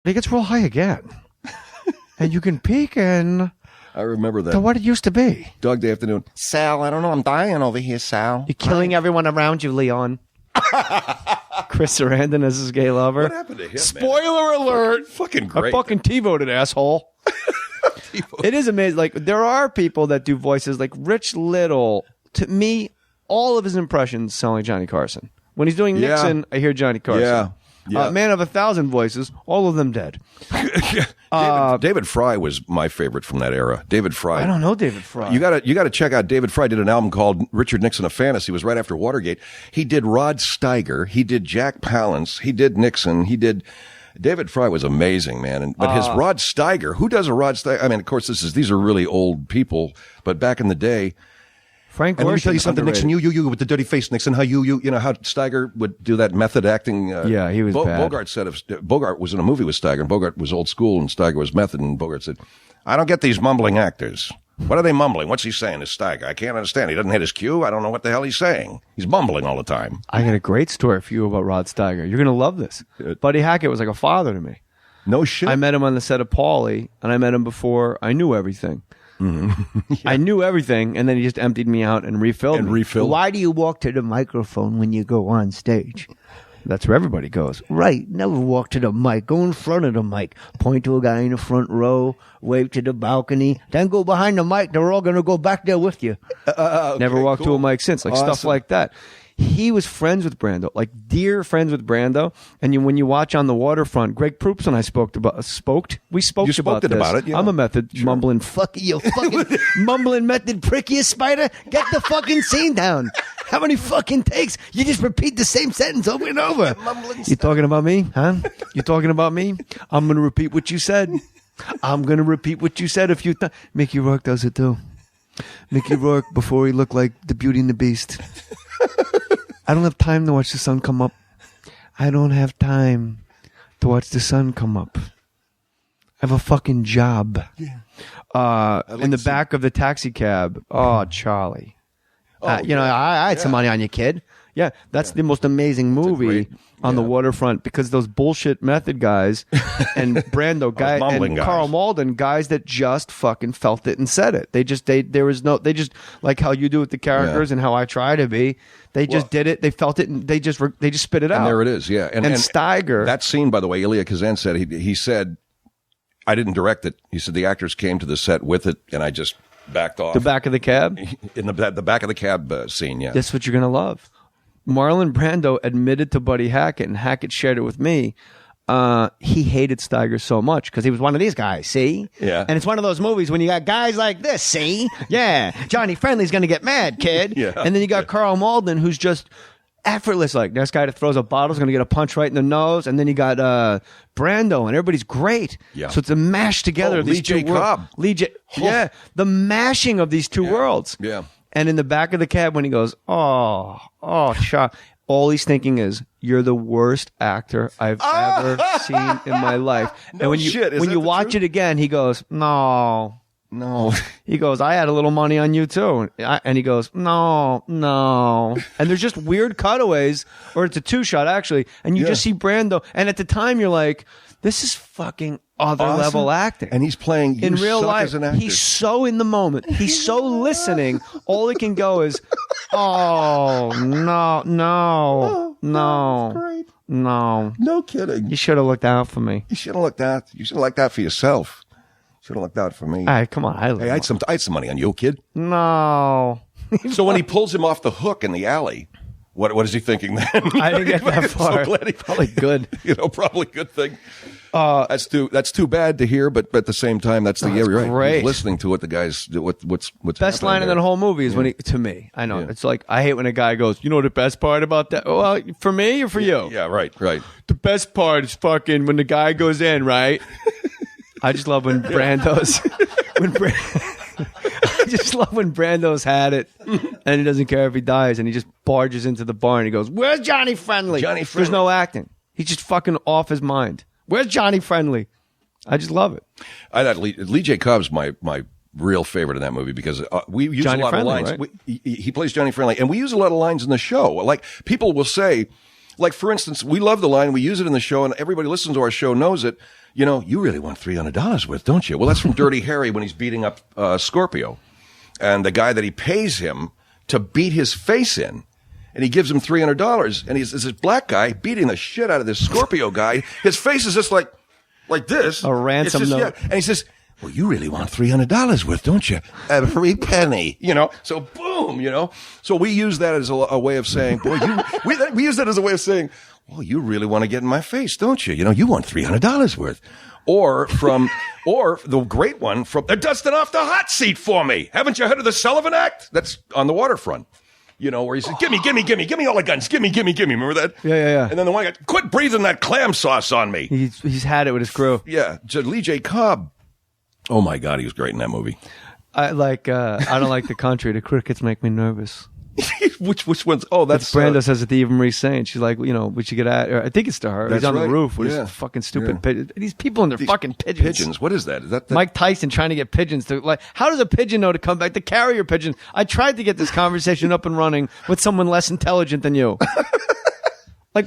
It gets real high again. And you can peek in I remember that. to what it used to be. Dog Day Afternoon. Sal, I don't know. I'm dying over here, Sal. You're killing everyone around you, Leon. Chris Sarandon as his gay lover. What happened to him, Spoiler alert. Fucking great. I fucking T-voted, asshole. It is amazing. Like, there are people that do voices like Rich Little. To me, all of his impressions sound like Johnny Carson. When he's doing Nixon, I hear Johnny Carson. Yeah. Man of 1,000 voices, all of them dead. David Fry was my favorite from that era. David Fry. I don't know David Fry. You gotta check out. David Fry did an album called Richard Nixon: A Fantasy. It was right after Watergate. He did Rod Steiger. He did Jack Palance. He did Nixon. He did. David Fry was amazing, man. But his Rod Steiger, who does a Rod Steiger? I mean, of course, these are really old people, but back in the day. Frank And let me Gorshin, tell you something, underrated. Nixon, you with the dirty face, Nixon, how you know, how Steiger would do that method acting. Yeah, he was bad. Bogart was in a movie with Steiger, and Bogart was old school, and Steiger was method, and Bogart said, I don't get these mumbling actors. What are they mumbling? What's he saying? Is Steiger? I can't understand. He doesn't hit his cue. I don't know what the hell he's saying. He's mumbling all the time. I got a great story for you about Rod Steiger. You're going to love this. Buddy Hackett was like a father to me. No shit. I met him on the set of Paulie, and I met him before I knew everything. I knew everything, and then he just emptied me out and refilled me. Why do you walk to the microphone when you go on stage? That's where everybody goes. Right. Never walk to the mic. Go in front of the mic. Point to a guy in the front row. Wave to the balcony. Then go behind the mic. They're all going to go back there with you. Never walked to a mic since. Like stuff like that. He was friends with Brando, like dear friends with Brando. And when you watch On the Waterfront, Greg Proops and I spoke about this. Yeah. I'm a method mumbling Fuck you fucking mumbling method prick, you spider. Get the fucking scene down. How many fucking takes? You just repeat the same sentence over and over. You talking about me? Huh? You talking about me? I'm going to repeat what you said. I'm going to repeat what you said a few times. Mickey Rourke does it too. Mickey Rourke before he looked like the Beauty and the Beast. I don't have time to watch the sun come up. I don't have time to watch the sun come up. I have a fucking job. Yeah. In the back of the taxi cab. Oh, Charlie. I had some money on you, kid. Yeah, that's the most amazing movie on the waterfront because those bullshit method guys and Brando guys and Carl Malden guys that just fucking felt it and said it. They just like how you do with the characters and how I try to be. They just did it. They felt it and they just spit it out. And there it is. Yeah. And Steiger. That scene, by the way, Elia Kazan said he said, I didn't direct it. He said the actors came to the set with it and I just backed off. The back of the cab? In the back of the cab scene, yeah. That's what you're going to love. Marlon Brando admitted to Buddy Hackett, and Hackett shared it with me. He hated Steiger so much because he was one of these guys, see? Yeah. And it's one of those movies when you got guys like this, see? Yeah. Johnny Friendly's going to get mad, kid. Yeah. And then you got Carl Malden, who's just effortless. Like, this guy that throws a bottle is going to get a punch right in the nose. And then you got Brando, and everybody's great. Yeah. So it's a mash together of these Lee J. two worlds. Cobb. Yeah. The mashing of these two worlds. Yeah. And in the back of the cab, when he goes, oh, shot, all he's thinking is, "You're the worst actor I've ever seen in my life." And when you watch it again, he goes, "No." He goes, "I had a little money on you too," and he goes, "No." And there's just weird cutaways, or it's a two shot actually, and you just see Brando, and at the time you're like, "This is fucking." Other level acting. And he's playing in real life. As an actor. He's so in the moment. He's so listening. All he can go is, oh, no. Great. No. No kidding. You should have looked out for me. You should have looked out. You should have looked out for yourself. Should have looked out for me. All right, come on. I had some money on you, kid. No. So when he pulls him off the hook in the alley, what is he thinking then? I didn't get that far. So glad he probably good. Probably good thing. That's too bad to hear, but at the same time, that's the right. Great. He's listening to what the guys what's best line in that whole movie is when he, to me, I know it's like I hate when a guy goes, "You know the best part about that?" Well, for me or for you? Yeah, right. The best part is fucking when the guy goes in, right? I just love when Brando's I just love when Brando's had it and he doesn't care if he dies and he just barges into the bar and he goes, "Where's Johnny Friendly?" There's no acting. He's just fucking off his mind. Where's Johnny Friendly? I just love it. I thought Lee J. Cobb's my real favorite in that movie because we use Johnny a lot Friendly, of lines. Right? He plays Johnny Friendly, and we use a lot of lines in the show. Like people will say, like for instance, we love the line, we use it in the show, and everybody listens to our show knows it. you really want $300 worth, don't you? Well, that's from Dirty Harry when he's beating up Scorpio. And the guy that he pays him to beat his face in. And he gives him $300. And he's this black guy beating the shit out of this Scorpio guy. His face is just like this. A ransom note. Yeah. And he says, well, you really want $300 worth, don't you? Every penny, So boom, So we use that as a way of saying, boy, we use that as a way of saying, well, you really want to get in my face, don't you? You want $300 worth. Or the great one from, they're dusting off the hot seat for me. Haven't you heard of the Sullivan Act? That's on the waterfront. Where he says, give me all the guns. Give me. Remember that? Yeah. And then the one guy, quit breathing that clam sauce on me. He's had it with his crew. Yeah. Lee J. Cobb. Oh my God, he was great in that movie. I don't like the country. The crickets make me nervous. Which ones? Oh, that's Brando says it to Eva Marie Saint. She's like, we should get at her. I think it's to her. He's on the roof with his fucking stupid pigeons. These people and their fucking pigeons. Pigeons. What is that? Is that Mike Tyson trying to get pigeons to how does a pigeon know to come back? The carrier pigeon. I tried to get this conversation up and running with someone less intelligent than you.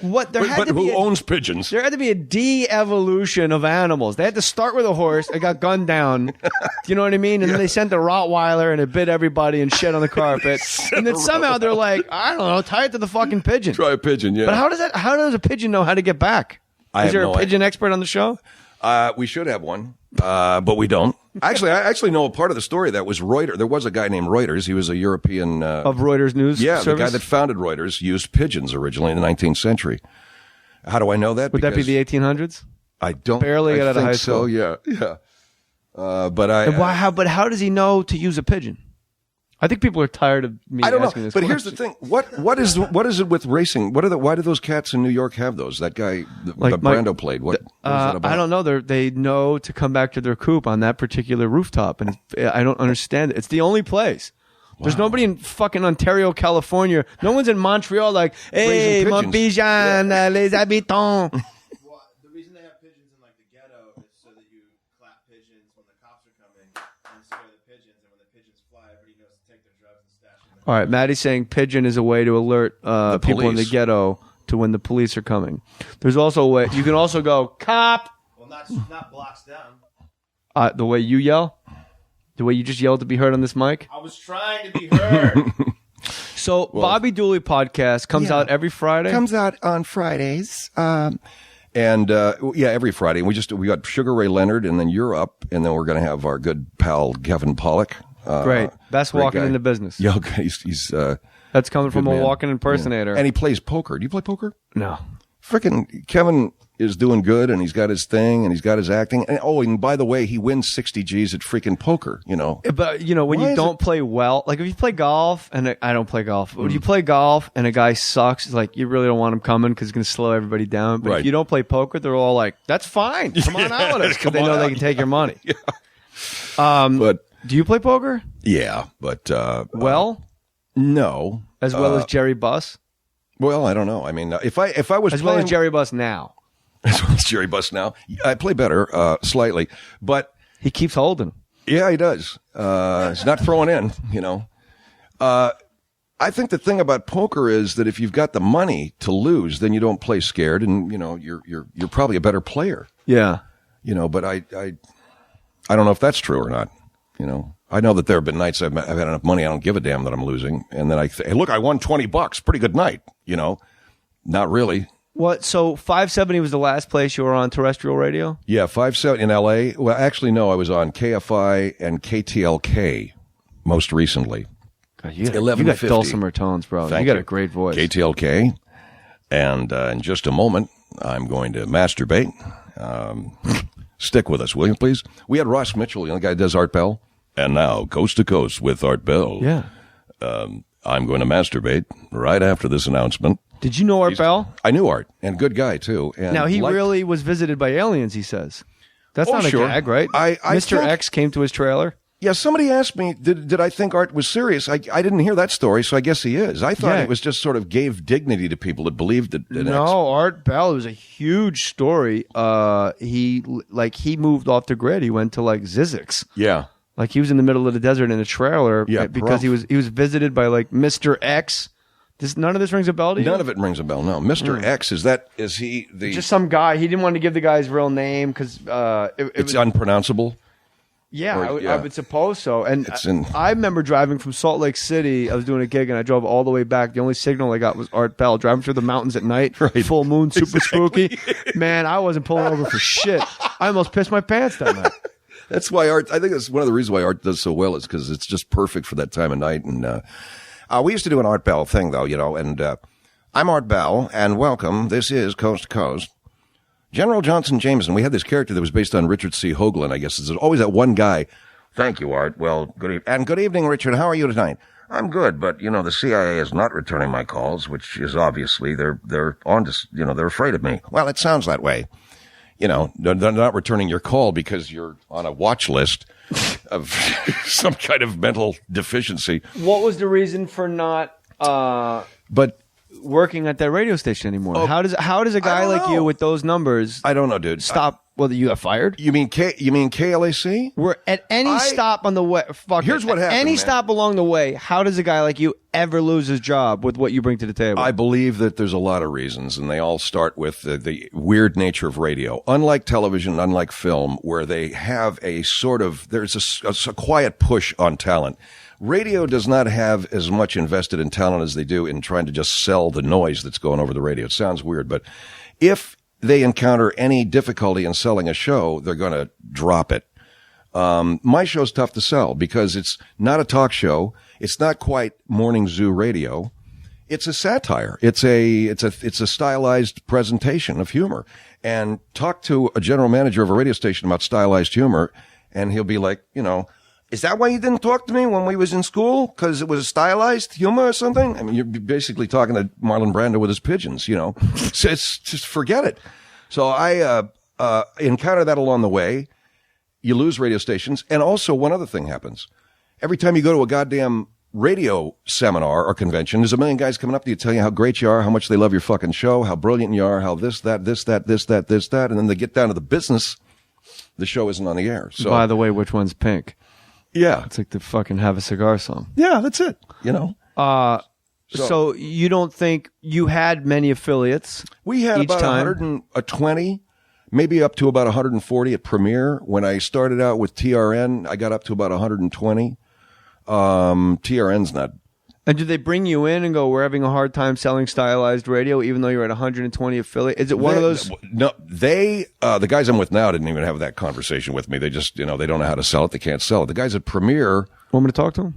What? Who owns pigeons? There had to be a de-evolution of animals. They had to start with a horse. It got gunned down. Do you know what I mean? And then they sent the Rottweiler and it bit everybody and shit on the carpet. And then somehow they're like, I don't know, tie it to the fucking pigeon. Try a pigeon, yeah. But how does a pigeon know how to get back? Is there a pigeon expert on the show? We should have one, but we don't. I actually know a part of the story that was Reuters. There was a guy named Reuters. He was a European of Reuters news. Yeah, service? The guy that founded Reuters used pigeons originally in the 19th century. How do I know that? Would that be the 1800s? I don't. Barely got out of high school. So yeah. But how does he know to use a pigeon? I think people are tired of me. I don't asking know. This but question. Here's the thing: what is it with racing? Why do those cats in New York have those? That guy that Brando played. What is that about? I don't know. They know to come back to their coop on that particular rooftop, and I don't understand it. It's the only place. Wow. There's nobody in fucking Ontario, California. No one's in Montreal like, hey, mon pigeon, les habitants. Well, the reason they have pigeons in the ghetto is so that you clap pigeons when the cops are coming and scare the pigeons, and when the pigeons fly, everybody knows to take their drugs and stash them. All right, Maddie's saying pigeon is a way to alert people in the ghetto to when the police are coming. There's also a way you can also go cop. Well, not blocks down. The way you yell. The way you just yelled to be heard on this mic? I was trying to be heard. So, Bobby Dooley podcast comes out every Friday? Comes out on Fridays. Every Friday. We got Sugar Ray Leonard, and then you're up, and then we're going to have our good pal, Kevin Pollak. Great. Best walking in the business. Yeah, okay. He's that's coming from a man. walking impersonator. Yeah. And he plays poker. Do you play poker? No. Frickin' Kevin is doing good, and he's got his thing, and he's got his acting. And by the way, he wins 60 G's at freaking poker, But, when you don't play well, like if you play golf, and I don't play golf, but when you play golf and a guy sucks, it's like you really don't want him coming because it's going to slow everybody down. But if you don't play poker, they're all like, that's fine. Come on out with us because they know they can take your money. But do you play poker? Yeah, but... no. As well as Jerry Buss? Well, I don't know. I mean, if I was well as Jerry Buss now. As well as Jerry Buss now. I play better, slightly. But... He keeps holding. Yeah, he does. He's not throwing in, I think the thing about poker is that if you've got the money to lose, then you don't play scared, and you're probably a better player. Yeah. But I don't know if that's true or not. I know that there have been nights I've had enough money, I don't give a damn that I'm losing, and then hey, look, I won $20. Pretty good night. Not really. What? So 570 was the last place you were on terrestrial radio? Yeah, 570 in L.A. Well, actually, no, I was on KFI and KTLK most recently. God, you got dulcimer tones, bro. You got a great voice. KTLK. And in just a moment, I'm going to masturbate. Stick with us, will you, please? We had Ross Mitchell, the guy who does Art Bell. And now, Coast to Coast with Art Bell. Yeah. I'm going to masturbate right after this announcement. Did you know Art Bell? I knew Art, and good guy, too. And now, he really was visited by aliens, he says. That's not a gag, right? Mr. X came to his trailer. Yeah, somebody asked me, did I think Art was serious? I didn't hear that story, so I guess he is. I thought it was just sort of gave dignity to people that believed that. Art Bell was a huge story. He moved off the grid. He went to Zizix. Yeah. Like he was in the middle of the desert in a trailer because he was visited by Mr. X, None of this rings a bell to you? None of it rings a bell. No, Mr. X, is he the? Just some guy. He didn't want to give the guy's real name because it's unpronounceable. Yeah, Or- I would suppose so. And It's in- I remember driving from Salt Lake City. I was doing a gig, and I drove all the way back. The only signal I got was Art Bell. Driving through the mountains at night, Right. full moon, super spooky. Man, I wasn't pulling over for shit. I almost pissed my pants that night. That's why Art. I think that's one of the reasons why Art does so well is because it's just perfect for that time of night. And we used to do an Art Bell thing, though, and I'm Art Bell, and welcome. This is Coast to Coast. General Johnson Jameson. We had this character that was based on Richard C. Hoagland, I guess. There's always that one guy. Thank you, Art. Well, good evening, Richard. How are you tonight? I'm good, but the CIA is not returning my calls, which is obviously they're on to, they're afraid of me. Well, it sounds that way. They're not returning your call because you're on a watch list of some kind of mental deficiency. What was the reason for not But working at that radio station anymore? How does a guy don't like know. you with those numbers I don't know, dude. stop? Whether you got fired? You mean KLAC? We're at any stop on the way. Here's what happened, Any man. stop along the way. How does a guy like you ever lose his job with what you bring to the table? I believe that there's a lot of reasons, and they all start with the weird nature of radio. Unlike television, unlike film, where they have a sort of, there's a quiet push on talent. Radio does not have as much invested in talent as they do in trying to just sell the noise that's going over the radio. It sounds weird, but if they encounter any difficulty in selling a show, they're going to drop it. My show's tough to sell because it's not a talk show. It's not quite morning zoo radio. It's a satire. It's a stylized presentation of humor. And talk to a general manager of a radio station about stylized humor, and he'll be like, is that why you didn't talk to me when we was in school? Because it was stylized humor or something? I mean, you're basically talking to Marlon Brando with his pigeons, So it's just forget it. So I encounter that along the way. You lose radio stations. And also one other thing happens. Every time you go to a goddamn radio seminar or convention, there's a million guys coming up to you telling you how great you are, how much they love your fucking show, how brilliant you are, how this, that. And then they get down to the business. The show isn't on the air. So, by the way, which one's pink? Yeah. It's like the fucking Have a Cigar song. Yeah, that's it. So you don't think you had many affiliates? We had each about time? 120, maybe up to about 140 at Premiere. When I started out with TRN, I got up to about 120. TRN's not. And did they bring you in and go, we're having a hard time selling stylized radio, even though you're at 120 affiliates? Is it one of those? No, the guys I'm with now didn't even have that conversation with me. They just, they don't know how to sell it. They can't sell it. The guys at Premiere. Want me to talk to them?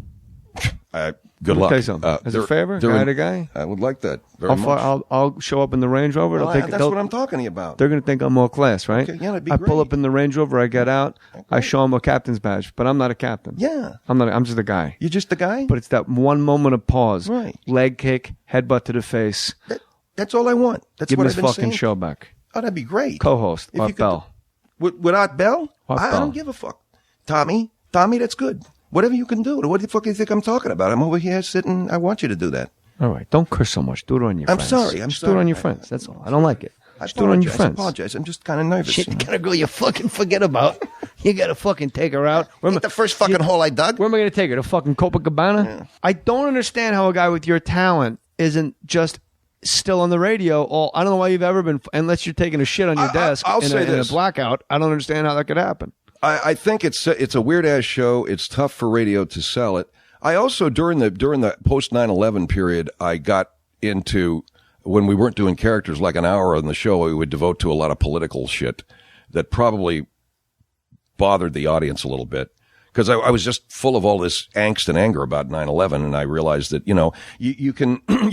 Good luck. Tell you something. As a favor, guy to guy. I would like that very much. I'll show up in the Range Rover. Well, that's what I'm talking to you about. They're going to think I'm all class, right? Okay, yeah, that'd be I pull great. up in the Range Rover. I get out. Okay. I show them a captain's badge, but I'm not a captain. Yeah. I'm just a guy. You're just the guy? But it's that one moment of pause. Right. Leg kick, headbutt to the face. That's all I want. That's Give what him I've his been fucking saying. show back. Oh, that'd be great. Co-host, If you Art could Bell. With Art Bell? Art I Bell. don't give a fuck. Tommy, that's good. Whatever you can do. What the fuck do you think I'm talking about? I'm over here sitting. I want you to do that. All right. Don't curse so much. Do it on your I'm friends. sorry. Just do it on your friends. That's all. I don't like it. Just do it on your I friends. apologize. I'm just kind of nervous. Shit, the kind of girl you fucking forget about. You gotta fucking take her out. Ain't the first fucking hole I dug. Where am I going to take her? To fucking Copacabana? Yeah. I don't understand how a guy with your talent isn't just still on the radio. I don't know why you've ever been, unless you're taking a shit on your desk I'll in say a this. blackout. I don't understand how that could happen. I think it's a weird ass show. It's tough for radio to sell it. I also during the post 9/11 period, I got into when we weren't doing characters like an hour on the show, we would devote to a lot of political shit that probably bothered the audience a little bit. Because I was just full of all this angst and anger about 9/11, and I realized that you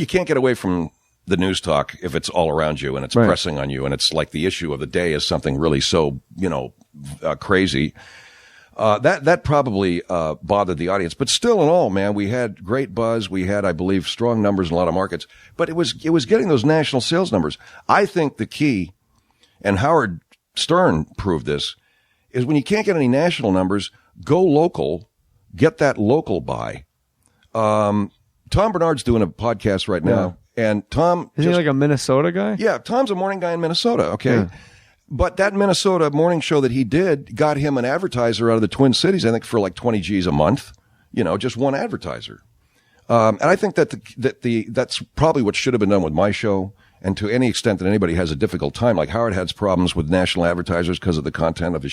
can't get away from the news talk if it's all around you and it's Right. pressing on you, and it's like the issue of the day is something really so crazy. That probably bothered the audience, but still in all, man, we had great buzz. We had, I believe, strong numbers in a lot of markets, but it was getting those national sales numbers. I think the key, and Howard Stern proved this, is when you can't get any national numbers, go local, get that local buy. Tom Bernard's doing a podcast right now, and Tom Isn't he like a Minnesota guy? yeah, Tom's a morning guy in Minnesota. Okay. Yeah. But that Minnesota morning show that he did got him an advertiser out of the Twin Cities, I think for like 20 G's a month, just one advertiser. And I think that that's probably what should have been done with my show. And to any extent that anybody has a difficult time, like Howard has problems with national advertisers because of the content of his